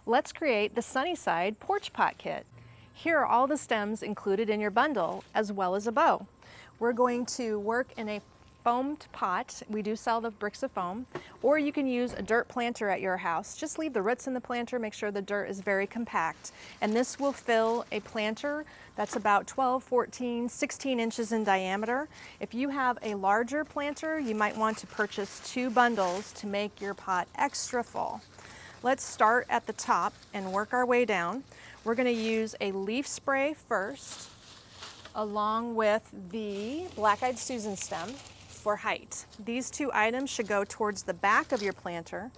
Let's create the Sunnyside porch pot kit. Here are all the stems included in your bundle, as well as a bow. We're going to work in a foamed pot. We do sell the bricks of foam, or you can use a dirt planter at your house. Just leave the roots in the planter, make sure the dirt is very compact. And this will fill a planter that's about 12, 14, 16 inches in diameter. If you have a larger planter, you might want to purchase 2 bundles to make your pot extra full. Let's start at the top and work our way down. We're going to use a leaf spray first, along with the Black-Eyed Susan stem for height. These 2 items should go towards the back of your planter,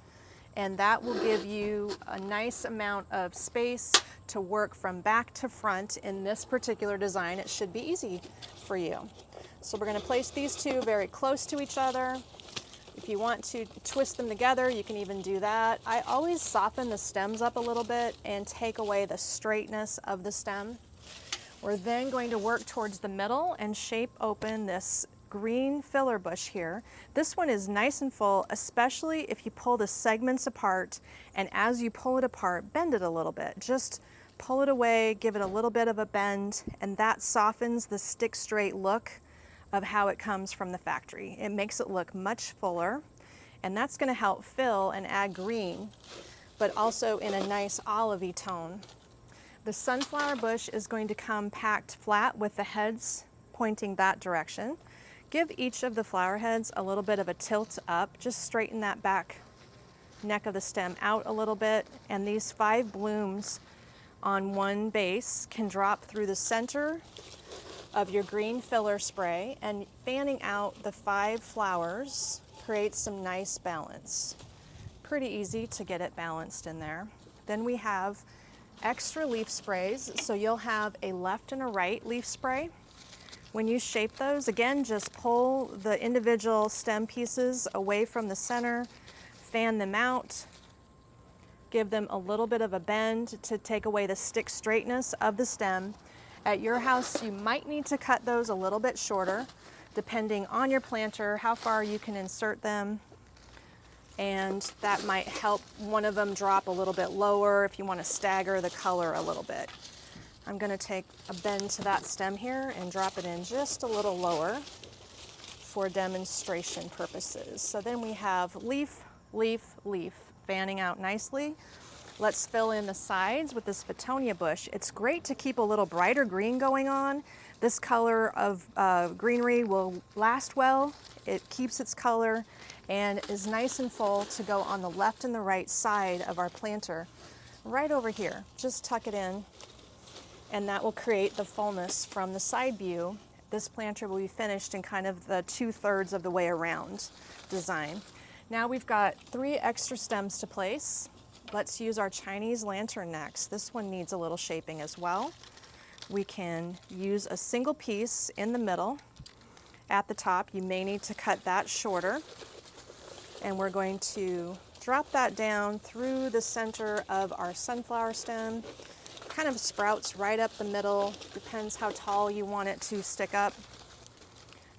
and that will give you a nice amount of space to work from back to front. In this particular design, it should be easy for you. So we're going to place these 2 very close to each other. If you want to twist them together, you can even do that. I always soften the stems up a little bit and take away the straightness of the stem. We're then going to work towards the middle and shape open this green filler bush here. This one is nice and full, especially if you pull the segments apart, and as you pull it apart, bend it a little bit. Just pull it away, give it a little bit of a bend, and that softens the stick straight look of how it comes from the factory. It makes it look much fuller, and that's going to help fill and add green, but also in a nice olivey tone. The sunflower bush is going to come packed flat with the heads pointing that direction. Give each of the flower heads a little bit of a tilt up. Just straighten that back neck of the stem out a little bit, and these 5 blooms on one base can drop through the center of your green filler spray, and fanning out the 5 flowers creates some nice balance. Pretty easy to get it balanced in there. Then we have extra leaf sprays, so you'll have a left and a right leaf spray. When you shape those, again, just pull the individual stem pieces away from the center, fan them out, give them a little bit of a bend to take away the stick straightness of the stem. At your house, you might need to cut those a little bit shorter, depending on your planter, how far you can insert them, and that might help one of them drop a little bit lower if you want to stagger the color a little bit. I'm going to take a bend to that stem here and drop it in just a little lower for demonstration purposes. So then we have leaf, leaf, leaf, fanning out nicely. Let's fill in the sides with this Fittonia bush. It's great to keep a little brighter green going on. This color of greenery will last well. It keeps its color and is nice and full to go on the left and the right side of our planter. Right over here, just tuck it in, and that will create the fullness from the side view. This planter will be finished in kind of the 2/3 of the way around design. Now we've got 3 extra stems to place. Let's use our Chinese lantern next. This one needs a little shaping as well. We can use a single piece in the middle. At the top, you may need to cut that shorter. And we're going to drop that down through the center of our sunflower stem. Kind of sprouts right up the middle, depends how tall you want it to stick up.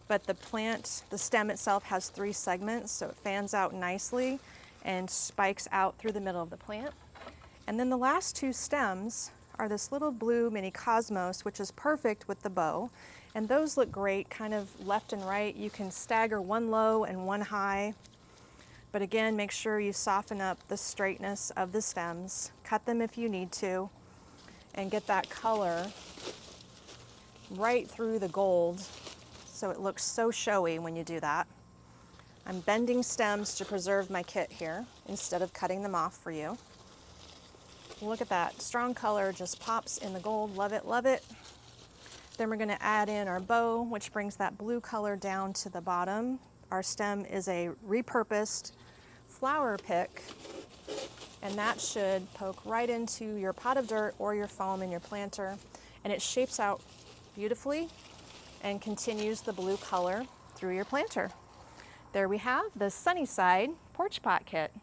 But the stem itself has 3 segments, so it fans out nicely and spikes out through the middle of the plant. And then the last 2 stems are this little blue mini cosmos, which is perfect with the bow. And those look great kind of left and right. You can stagger one low and one high. But again, make sure you soften up the straightness of the stems. Cut them if you need to, and get that color right through the gold so it looks so showy when you do that. I'm bending stems to preserve my kit here instead of cutting them off for you. Look at that, strong color just pops in the gold. Love it, love it. Then we're going to add in our bow, which brings that blue color down to the bottom. Our stem is a repurposed flower pick, and that should poke right into your pot of dirt or your foam in your planter, and it shapes out beautifully and continues the blue color through your planter. There we have the Sunnyside porch pot kit.